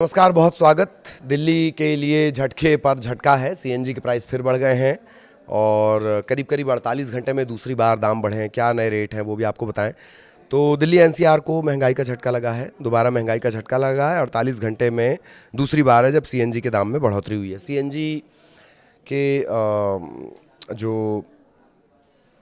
नमस्कार, बहुत स्वागत। दिल्ली के लिए झटके पर झटका है। सीएनजी के प्राइस फिर बढ़ गए हैं और करीब करीब 48 घंटे में दूसरी बार दाम बढ़े हैं। क्या नए रेट हैं वो भी आपको बताएं। तो दिल्ली एनसीआर को महंगाई का झटका लगा है, दोबारा महंगाई का झटका लगा है। 48 घंटे में दूसरी बार है जब सीएनजी के दाम में बढ़ोतरी हुई है। सीएनजी के जो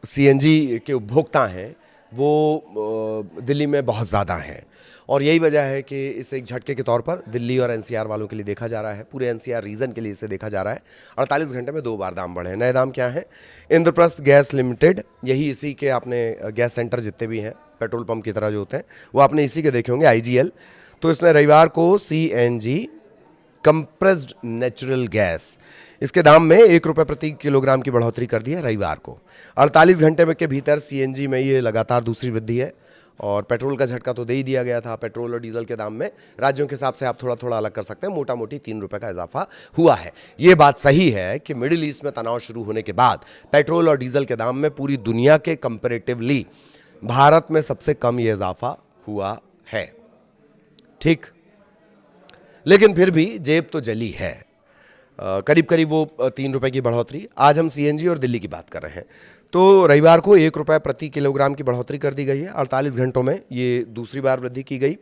सीएनजी के उपभोक्ता हैं वो दिल्ली में बहुत ज़्यादा हैं और यही वजह है कि इसे एक झटके के तौर पर दिल्ली और एनसीआर वालों के लिए देखा जा रहा है। पूरे एनसीआर रीजन के लिए इसे देखा जा रहा है। 48 घंटे में 2 बार दाम बढ़े हैं। नए दाम क्या हैं? इंद्रप्रस्थ गैस लिमिटेड, यही इसी के आपने गैस सेंटर जितने भी हैं पेट्रोल पंप की तरह जो होते हैं वो आपने इसी के देखे होंगे, आईजीएल। तो इसने रविवार को सीएनजी कंप्रेस्ड नेचुरल गैस, इसके दाम में 1 रुपये प्रति किलोग्राम की बढ़ोतरी कर दी है रविवार को। 48 घंटे में के भीतर सीएनजी में ये लगातार दूसरी वृद्धि है और पेट्रोल का झटका तो दे ही दिया गया था। पेट्रोल और डीजल के दाम में राज्यों के हिसाब से आप थोड़ा थोड़ा अलग कर सकते हैं, मोटा मोटी 3 रुपये का इजाफा हुआ है। ये बात सही है कि मिडिल ईस्ट में तनाव शुरू होने के बाद पेट्रोल और डीजल के दाम में पूरी दुनिया के कंपेरेटिवली भारत में सबसे कम ये इजाफा हुआ है। ठीक, लेकिन फिर भी जेब तो जली है। करीब करीब वो 3 रुपये की बढ़ोतरी। आज हम सीएनजी और दिल्ली की बात कर रहे हैं। तो रविवार को 1 रुपये प्रति किलोग्राम की बढ़ोतरी कर दी गई है। 48 घंटों में ये दूसरी बार वृद्धि की गई।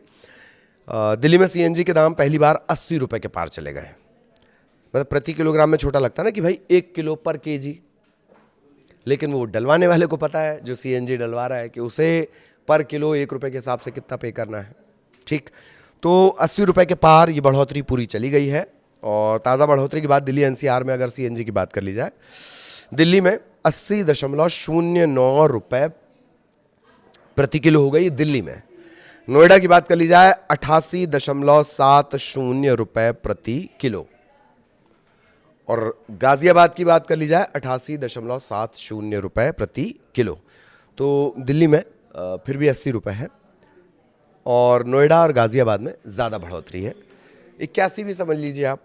दिल्ली में सीएनजी के दाम पहली बार 80 रुपये के पार चले गए। मतलब प्रति किलोग्राम में छोटा लगता है ना कि भाई 1 किलो पर केजी, लेकिन वो डलवाने वाले को पता है जो सीएनजी डलवा रहा है कि उसे पर किलो 1 रुपये के हिसाब से कितना पे करना है। ठीक, तो 80 रुपये के पार ये बढ़ोतरी पूरी चली गई है। और ताज़ा बढ़ोतरी के बाद दिल्ली एनसीआर में अगर सीएनजी की बात कर ली जाए, दिल्ली में 80.09 रुपये प्रति किलो हो गई दिल्ली में। नोएडा की बात कर ली जाए 88.70 रुपये प्रति किलो और गाजियाबाद की बात कर ली जाए 88.70 रुपये प्रति किलो। तो दिल्ली में फिर भी 80 रुपये है और नोएडा और गाजियाबाद में ज़्यादा बढ़ोतरी है, 81 भी समझ लीजिए आप।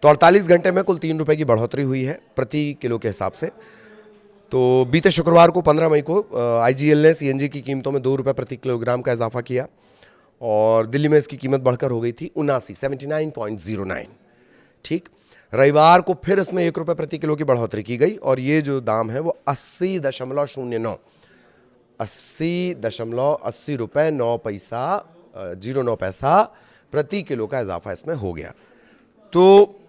तो 48 घंटे में कुल 3 रुपये की बढ़ोतरी हुई है प्रति किलो के हिसाब से। तो बीते शुक्रवार को 15 मई को आईजीएल ने सीएनजी की कीमतों में 2 रुपये प्रति किलोग्राम का इजाफा किया और दिल्ली में इसकी कीमत बढ़कर हो गई थी 79.09। ठीक, रविवार को फिर इसमें 1 रुपये प्रति किलो की बढ़ोतरी की गई और ये जो दाम है वो 80.80 रुपये 9 पैसा 09 पैसा प्रति किलो का इजाफा इसमें हो गया। तो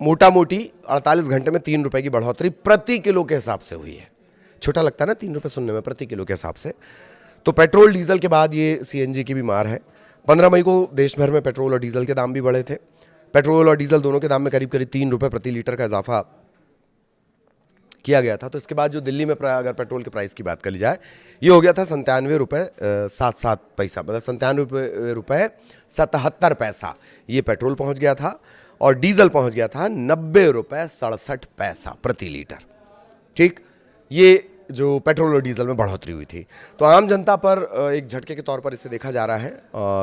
मोटा मोटी 48 घंटे में 3 रुपये की बढ़ोतरी प्रति किलो के हिसाब से हुई है। छोटा लगता है ना 3 रुपये सुनने में, प्रति किलो के हिसाब से। तो पेट्रोल डीजल के बाद ये सीएनजी की भी मार है। 15 मई को देश भर में पेट्रोल और डीजल के दाम भी बढ़े थे। पेट्रोल और डीजल दोनों के दाम में करीब करीब 3 रुपये प्रति लीटर का इजाफा किया गया था। तो इसके बाद जो दिल्ली में अगर पेट्रोल के प्राइस की बात कर ली जाए, ये हो गया था 97 रुपये 77 पैसा, मतलब 97 रुपये 77 पैसा ये पेट्रोल पहुंच गया था और डीजल पहुंच गया था 90 रुपये 67 पैसा प्रति लीटर। ठीक, ये जो पेट्रोल और डीजल में बढ़ोतरी हुई थी। तो आम जनता पर एक झटके के तौर पर इसे देखा जा रहा है।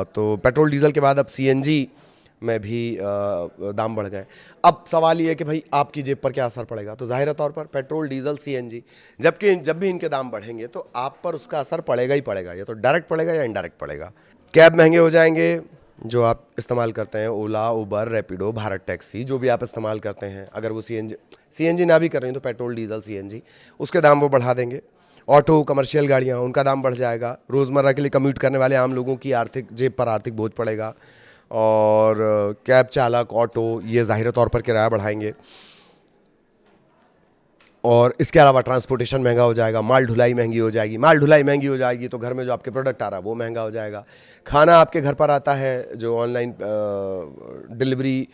तो पेट्रोल डीजल के बाद अब सीएनजी में भी दाम बढ़ गए। अब सवाल ये है कि भाई आपकी जेब पर क्या असर पड़ेगा। तो जाहिर तौर पर पेट्रोल डीजल सीएनजी जब भी इनके दाम बढ़ेंगे तो आप पर उसका असर पड़ेगा ही पड़ेगा। या तो डायरेक्ट पड़ेगा या इनडायरेक्ट पड़ेगा। कैब महंगे हो जाएंगे जो आप इस्तेमाल करते हैं, ओला, उबर, रैपिडो, भारत टैक्सी, जो भी आप इस्तेमाल करते हैं, अगर वो सीएनजी ना भी कर रही हैं तो पेट्रोल डीजल सीएनजी उसके दाम वो बढ़ा देंगे। ऑटो, कमर्शियल गाड़ियाँ, उनका दाम बढ़ जाएगा। रोज़मर्रा के लिए कम्यूट करने वाले आम लोगों की जेब पर आर्थिक बोझ पड़ेगा। और कैब चालक, ऑटो, ये ज़ाहिर तौर पर किराया बढ़ाएंगे। और इसके अलावा ट्रांसपोर्टेशन महंगा हो जाएगा, माल ढुलाई महंगी हो जाएगी। माल ढुलाई महंगी हो जाएगी तो घर में जो आपके प्रोडक्ट आ रहा है वो महंगा हो जाएगा। खाना आपके घर पर आता है जो ऑनलाइन डिलीवरी,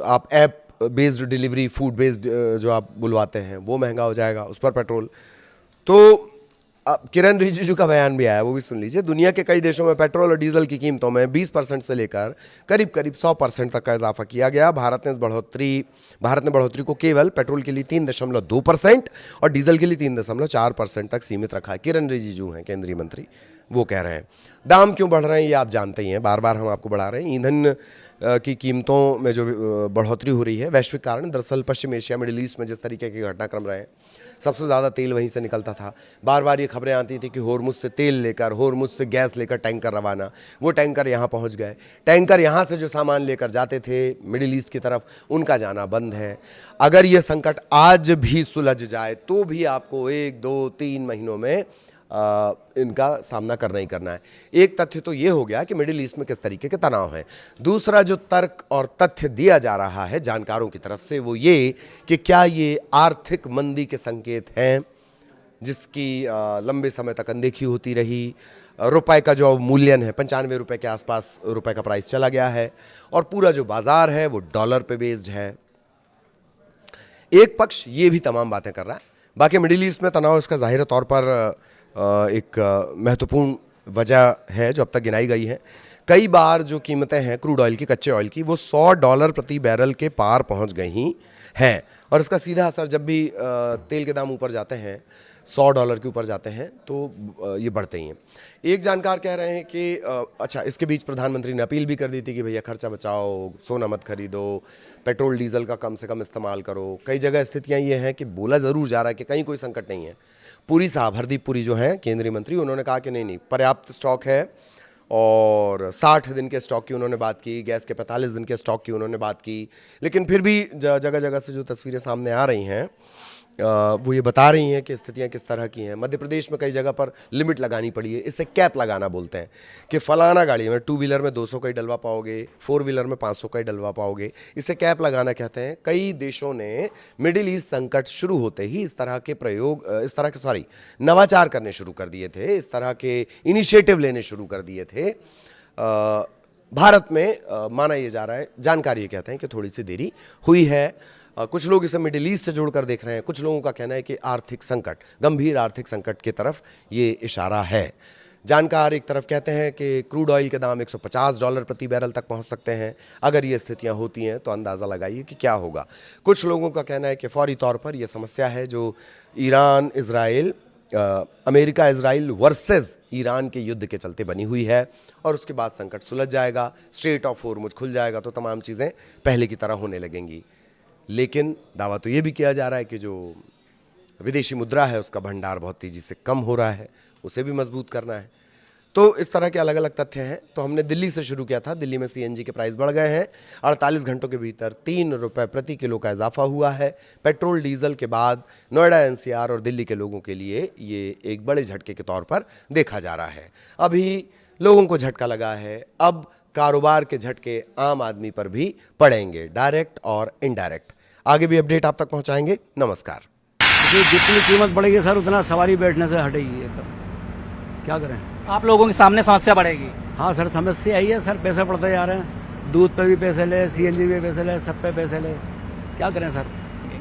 आप app based delivery, food based जो आप बुलवाते हैं वो महंगा हो जाएगा, उस पर पेट्रोल। तो अब किरण रिजिजू का बयान भी आया, वो भी सुन लीजिए। दुनिया के कई देशों में पेट्रोल और डीजल की कीमतों में 20% से लेकर करीब करीब 100% तक का इजाफा किया गया। भारत ने बढ़ोतरी को केवल पेट्रोल के लिए 3.2% और डीजल के लिए 3.4% तक सीमित रखा है। किरण रिजिजू हैं केंद्रीय मंत्री वो कह रहे हैं। दाम क्यों बढ़ रहे हैं ये आप जानते ही हैं, बार बार हम आपको बढ़ा रहे हैं। ईंधन की कीमतों में जो बढ़ोतरी हो रही है वैश्विक कारण, दरअसल पश्चिम एशिया मिडिल ईस्ट में जिस तरीके के घटनाक्रम रहे, सबसे ज़्यादा तेल वहीं से निकलता था। बार बार ये खबरें आती थी कि होर्मुज से तेल लेकर, होर्मुज से गैस लेकर टैंकर रवाना, वो टैंकर यहाँ पहुँच गए। टैंकर यहाँ से जो सामान लेकर जाते थे मिडिल ईस्ट की तरफ, उनका जाना बंद है। अगर ये संकट आज भी सुलझ जाए तो भी आपको 1, 2, 3 महीनों में इनका सामना करना ही करना है। एक तथ्य तो ये हो गया कि मिडिल ईस्ट में किस तरीके के तनाव हैं। दूसरा जो तर्क और तथ्य दिया जा रहा है जानकारों की तरफ से वो ये कि क्या ये आर्थिक मंदी के संकेत हैं जिसकी लंबे समय तक अनदेखी होती रही। रुपए का जो मूल्यन है 95 रुपए के आसपास रुपए का प्राइस चला गया है और पूरा जो बाजार है वो डॉलर पे बेस्ड है। एक पक्ष ये भी तमाम बातें कर रहा है, बाकी मिडिल ईस्ट में तनाव इसका ज़ाहिर तौर पर एक महत्वपूर्ण वजह है जो अब तक गिनाई गई है। कई बार जो कीमतें हैं क्रूड ऑयल की, कच्चे ऑयल की, वो $100 प्रति बैरल के पार पहुंच गई हैं और इसका सीधा असर जब भी तेल के दाम ऊपर जाते हैं, $100 के ऊपर जाते हैं तो ये बढ़ते ही हैं। एक जानकार कह रहे हैं कि अच्छा, इसके बीच प्रधानमंत्री ने अपील भी कर दी थी कि भैया खर्चा बचाओ, सोना मत खरीदो, पेट्रोल डीजल का कम से कम इस्तेमाल करो। कई जगह स्थितियां ये हैं कि बोला ज़रूर जा रहा है कि कहीं कोई संकट नहीं है। पुरी साहब, हरदीप पुरी जो हैं केंद्रीय मंत्री, उन्होंने कहा कि नहीं पर्याप्त स्टॉक है और 60 दिन के स्टॉक की उन्होंने बात की, गैस के 45 दिन के स्टॉक की उन्होंने बात की। लेकिन फिर भी जगह जगह से जो तस्वीरें सामने आ रही हैं वो ये बता रही हैं कि स्थितियां किस तरह की हैं। मध्य प्रदेश में कई जगह पर लिमिट लगानी पड़ी है, इसे कैप लगाना बोलते हैं कि फलाना गाड़ी में 2 व्हीलर में 200 का ही डलवा पाओगे, 4 व्हीलर में 500 का ही डलवा पाओगे, इसे कैप लगाना कहते हैं। कई देशों ने मिडिल ईस्ट संकट शुरू होते ही इस तरह के नवाचार करने शुरू कर दिए थे, इस तरह के इनिशिएटिव लेने शुरू कर दिए थे। भारत में माना ये जा रहा है, जानकार ये कहते हैं कि थोड़ी सी देरी हुई है। कुछ लोग इसे मिडिल ईस्ट से जोड़कर देख रहे हैं, कुछ लोगों का कहना है कि आर्थिक संकट, गंभीर आर्थिक संकट की तरफ ये इशारा है। जानकार एक तरफ कहते हैं कि क्रूड ऑयल के दाम $150 प्रति बैरल तक पहुंच सकते हैं। अगर ये स्थितियां होती हैं तो अंदाज़ा लगाइए कि क्या होगा। कुछ लोगों का कहना है कि फौरी तौर पर यह समस्या है जो Iran Israel, America Israel versus Iran के युद्ध के चलते बनी हुई है और उसके बाद संकट सुलझ जाएगा, स्ट्रेट ऑफ होर्मुज खुल जाएगा तो तमाम चीज़ें पहले की तरह होने लगेंगी। लेकिन दावा तो ये भी किया जा रहा है कि जो विदेशी मुद्रा है उसका भंडार बहुत तेज़ी से कम हो रहा है, उसे भी मजबूत करना है। तो इस तरह के अलग अलग तथ्य हैं। तो हमने दिल्ली से शुरू किया था। दिल्ली में सीएनजी के प्राइस बढ़ गए हैं। 48 घंटों के भीतर ₹3 प्रति किलो का इजाफा हुआ है। पेट्रोल डीजल के बाद नोएडा, एनसीआर और दिल्ली के लोगों के लिए ये एक बड़े झटके के तौर पर देखा जा रहा है। अभी लोगों को झटका लगा है, अब कारोबार के झटके आम आदमी पर भी पड़ेंगे, डायरेक्ट और इनडायरेक्ट। आगे भी अपडेट आप तक पहुंचाएंगे। नमस्कार। जितनी कीमत बढ़ेगी सर उतना सवारी बैठने से हटेगी एकदम। क्या करें, आप लोगों के सामने समस्या बढ़ेगी। हाँ सर, समस्या आई है सर, पैसे बढ़ते जा रहे हैं। दूध पे भी पैसे ले, सीएनजी पे पैसे ले, सब पे पैसे ले, क्या करें सर।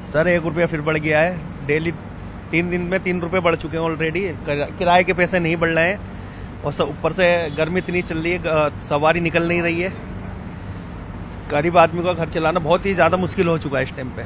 सर ₹1 फिर बढ़ गया है। डेली 3 दिन में ₹3 बढ़ चुके हैं ऑलरेडी। किराए के पैसे नहीं बढ़ रहे हैं और सब ऊपर से गर्मी इतनी चल रही है, सवारी निकल नहीं रही है। गरीब आदमी का घर चलाना बहुत ही ज़्यादा मुश्किल हो चुका है इस टाइम पे।